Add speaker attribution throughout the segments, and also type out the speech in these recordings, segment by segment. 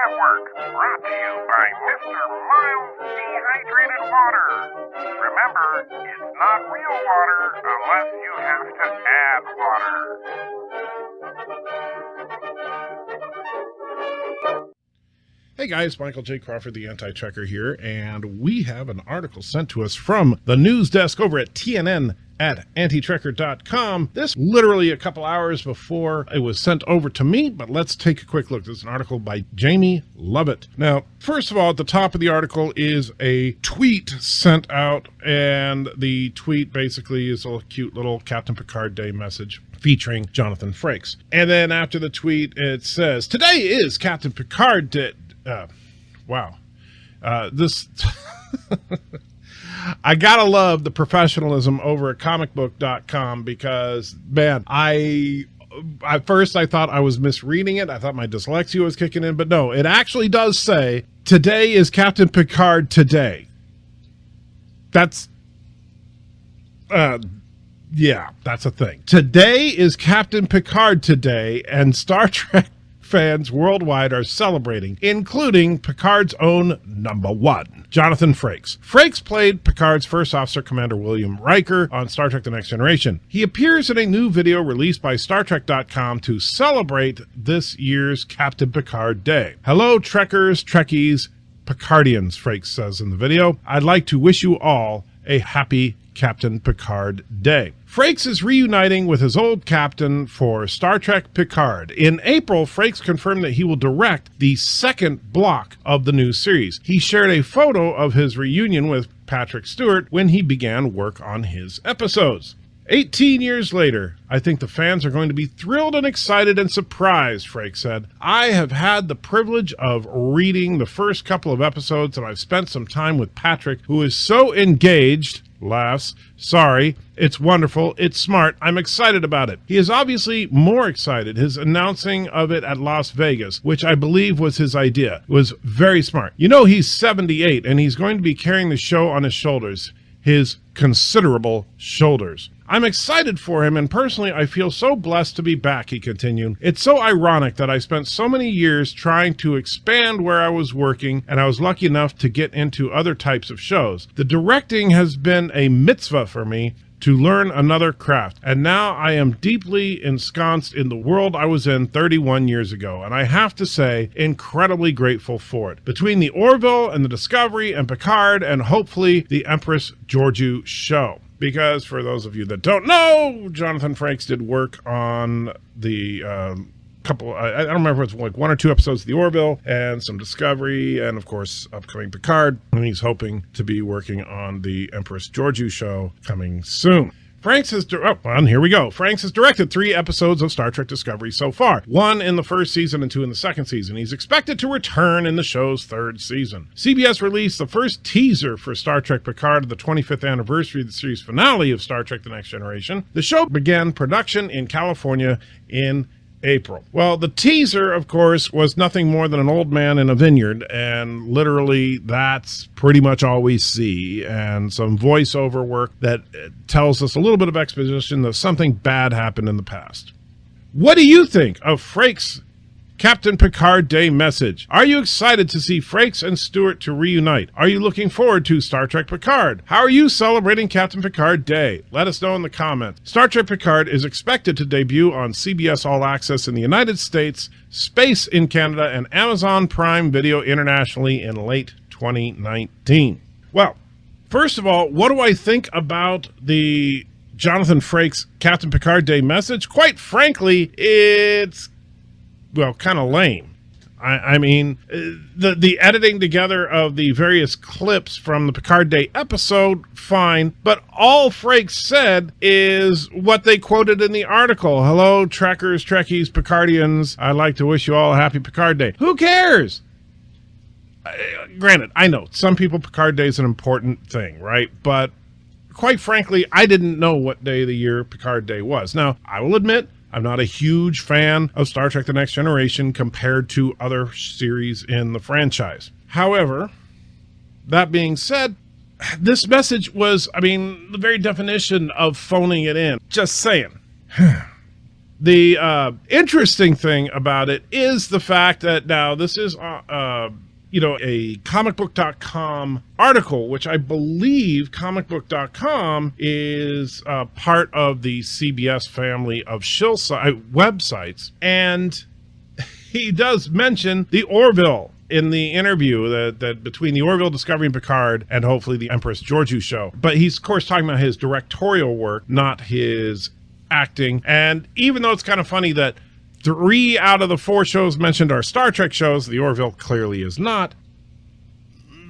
Speaker 1: Network, brought to you by Mr. Miles Dehydrated Water. Remember, it's not real water unless you have to add water.
Speaker 2: Hey guys, Michael J. Crawford, the Anti-Trekker here, and we have an article sent to us from the news desk over at TNN at antitrekker.com. This literally a couple hours before it was sent over to me, but let's take a quick look. This is an article by Jamie Lovett. Now, first of all, at the top of the article is a tweet sent out, and the tweet basically is a cute little Captain Picard Day message featuring Jonathan Frakes. And then after the tweet, it says, "Today is Captain Picard Day." Wow. This... I gotta love the professionalism over at comicbook.com because, man, at first I thought I was misreading it. I thought my dyslexia was kicking in, but no, it actually does say, "Today is Captain Picard Today." That's, yeah, that's a thing. Today is Captain Picard Today, and Star Trek fans worldwide are celebrating, including Picard's own #1, Jonathan Frakes. Frakes played Picard's first officer, Commander William Riker, on Star Trek The Next Generation. He appears in a new video released by StarTrek.com to celebrate this year's Captain Picard Day. "Hello, Trekkers, Trekkies, Picardians," Frakes says in the video. "I'd like to wish you all a happy Captain Picard Day." Frakes is reuniting with his old captain for Star Trek Picard. In April, Frakes confirmed that he will direct the second block of the new series. He shared a photo of his reunion with Patrick Stewart when he began work on his episodes. 18 years later, I think the fans are going to be thrilled and excited and surprised, Frakes said. "I have had the privilege of reading the first couple of episodes, and I've spent some time with Patrick, who is so engaged," laughs, "sorry, it's wonderful, it's smart, I'm excited about it." He is obviously more excited. His announcing of it at Las Vegas, which I believe was his idea, was very smart. You know, he's 78, and he's going to be carrying the show on his shoulders, his considerable shoulders. "I'm excited for him, and personally I feel so blessed to be back," he continued. "It's so ironic that I spent so many years trying to expand where I was working, and I was lucky enough to get into other types of shows. The directing has been a mitzvah for me to learn another craft, and now I am deeply ensconced in the world I was in 31 years ago, and I have to say, incredibly grateful for it. Between the Orville and the Discovery and Picard and hopefully the Empress Georgiou show." Because for those of you that don't know, Jonathan Frakes did work on the couple, I don't remember if it's like 1 or 2 episodes of the Orville and some Discovery and, of course, upcoming Picard. And he's hoping to be working on the Empress Georgiou show coming soon. Frakes has, and here we go. Frakes has directed 3 episodes of Star Trek Discovery so far, 1 in the first season and 2 in the second season. He's expected to return in the show's 3rd season. CBS released the first teaser for Star Trek Picard, the 25th anniversary of the series finale of Star Trek The Next Generation. The show began production in California in April. Well, the teaser, of course, was nothing more than an old man in a vineyard, and literally that's pretty much all we see, and some voiceover work that tells us a little bit of exposition that something bad happened in the past. What do you think of Frakes' Captain Picard Day message? Are you excited to see Frakes and Stewart to reunite? Are you looking forward to Star Trek Picard? How are you celebrating Captain Picard Day? Let us know in the comments. Star Trek Picard is expected to debut on CBS All Access in the United States, Space in Canada, and Amazon Prime Video internationally in late 2019. Well, first of all, what do I think about the Jonathan Frakes Captain Picard Day message? Quite frankly, it's kind of lame. I mean, the editing together of the various clips from the Picard Day episode, fine, but all Frakes said is what they quoted in the article. "Hello, Trekkers, Trekkies, Picardians. I'd like to wish you all a happy Picard Day." Who cares? Granted, I know some people Picard Day is an important thing, right? But quite frankly, I didn't know what day of the year Picard Day was. Now, I will admit, I'm not a huge fan of Star Trek The Next Generation compared to other series in the franchise. However, that being said, this message was, the very definition of phoning it in. Just saying. The interesting thing about it is the fact that now this is, a comicbook.com article, which I believe comicbook.com is part of the CBS family of shill websites. And he does mention the Orville in the interview that between the Orville, Discovery, and Picard, and hopefully the Empress Georgiou show. But he's, of course, talking about his directorial work, not his acting. And even though it's kind of funny that 3 out of the 4 shows mentioned are Star Trek shows, the Orville clearly is not,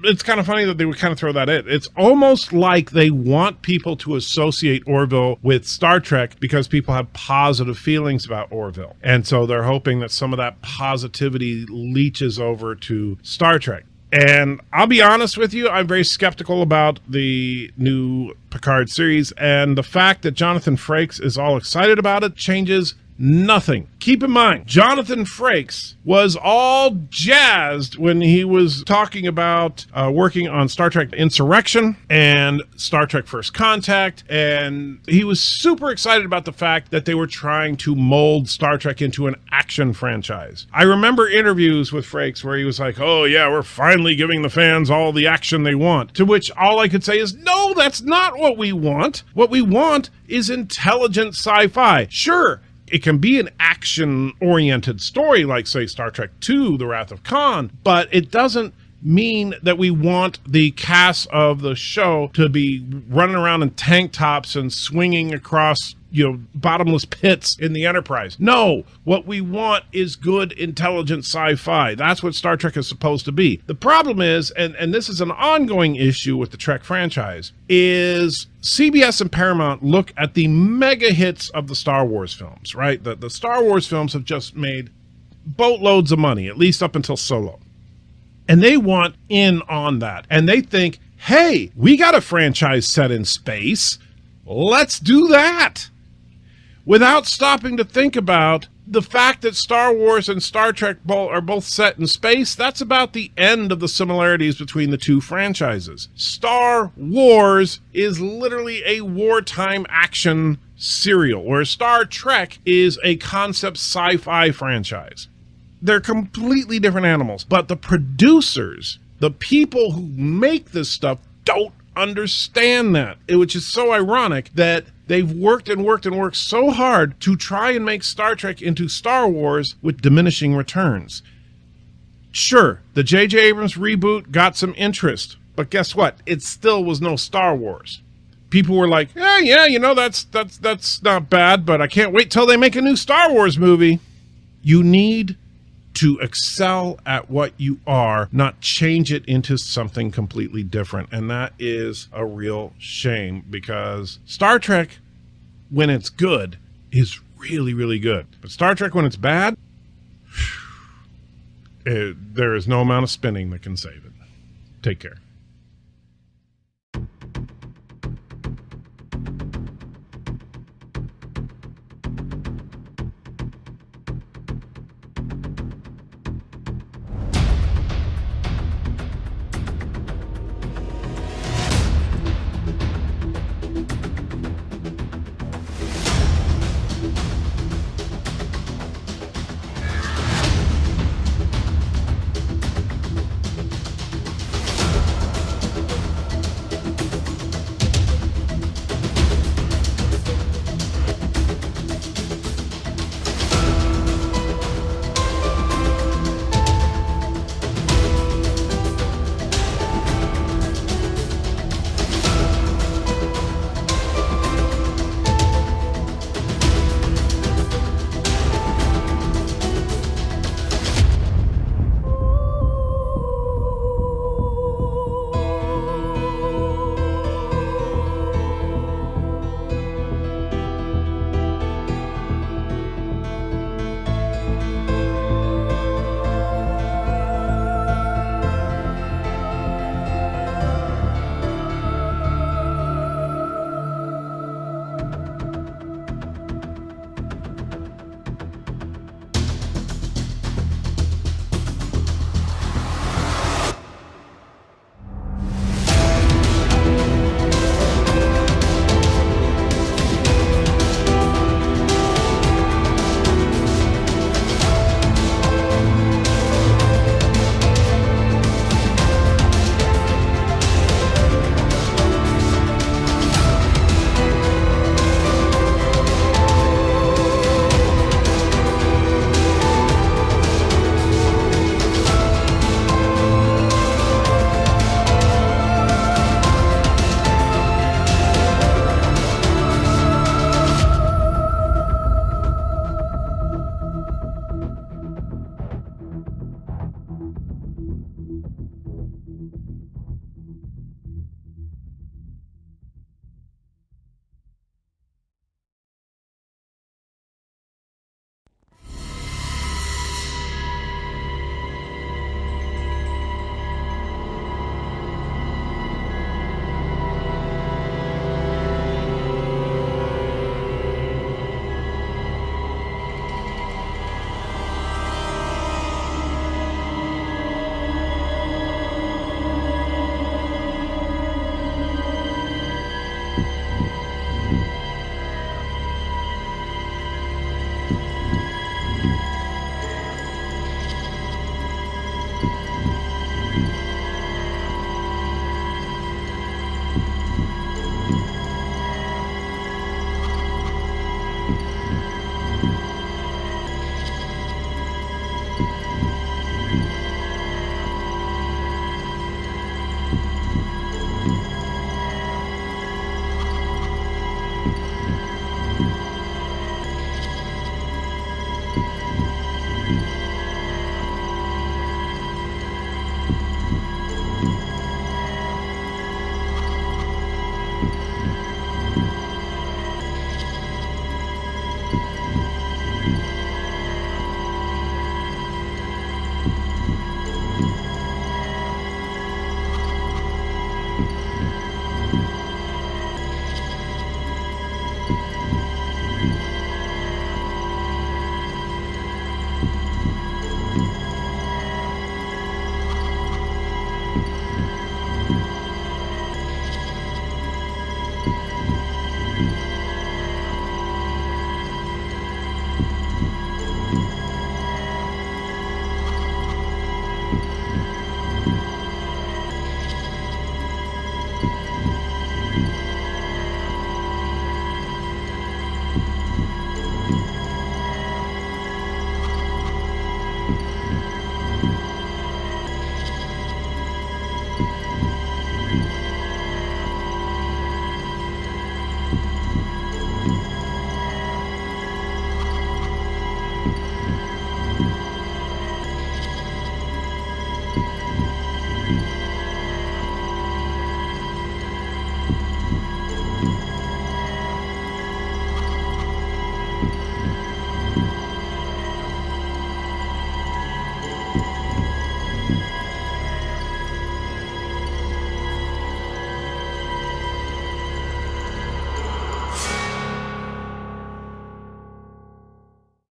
Speaker 2: it's kind of funny that they would kind of throw that in. It's almost like they want people to associate Orville with Star Trek because people have positive feelings about Orville. And so they're hoping that some of that positivity leaches over to Star Trek. And I'll be honest with you, I'm very skeptical about the new Picard series, and the fact that Jonathan Frakes is all excited about it changes nothing. Keep in mind, Jonathan Frakes was all jazzed when he was talking about working on Star Trek Insurrection and Star Trek First Contact, and he was super excited about the fact that they were trying to mold Star Trek into an action franchise. I remember interviews with Frakes where he was like, oh yeah, we're finally giving the fans all the action they want. To which all I could say is, no, that's not what we want. What we want is intelligent sci-fi. Sure, it can be an action-oriented story like, say, Star Trek II, The Wrath of Khan, but it doesn't mean that we want the cast of the show to be running around in tank tops and swinging across, bottomless pits in the Enterprise. No, what we want is good, intelligent sci-fi. That's what Star Trek is supposed to be. The problem is, and this is an ongoing issue with the Trek franchise, is CBS and Paramount look at the mega hits of the Star Wars films, right? The Star Wars films have just made boatloads of money, at least up until Solo. And they want in on that. And they think, hey, we got a franchise set in space. Let's do that. Without stopping to think about the fact that Star Wars and Star Trek are both set in space. That's about the end of the similarities between the two franchises. Star Wars is literally a wartime action serial, where Star Trek is a concept sci-fi franchise. They're completely different animals, but the producers, the people who make this stuff, don't understand that, which is so ironic that they've worked and worked and worked so hard to try and make Star Trek into Star Wars with diminishing returns. Sure, the J.J. Abrams reboot got some interest, but guess what? It still was no Star Wars. People were like, that's not bad, but I can't wait till they make a new Star Wars movie. You need to excel at what you are, not change it into something completely different. And that is a real shame, because Star Trek, when it's good, is really, really good. But Star Trek, when it's bad, there is no amount of spinning that can save it. Take care.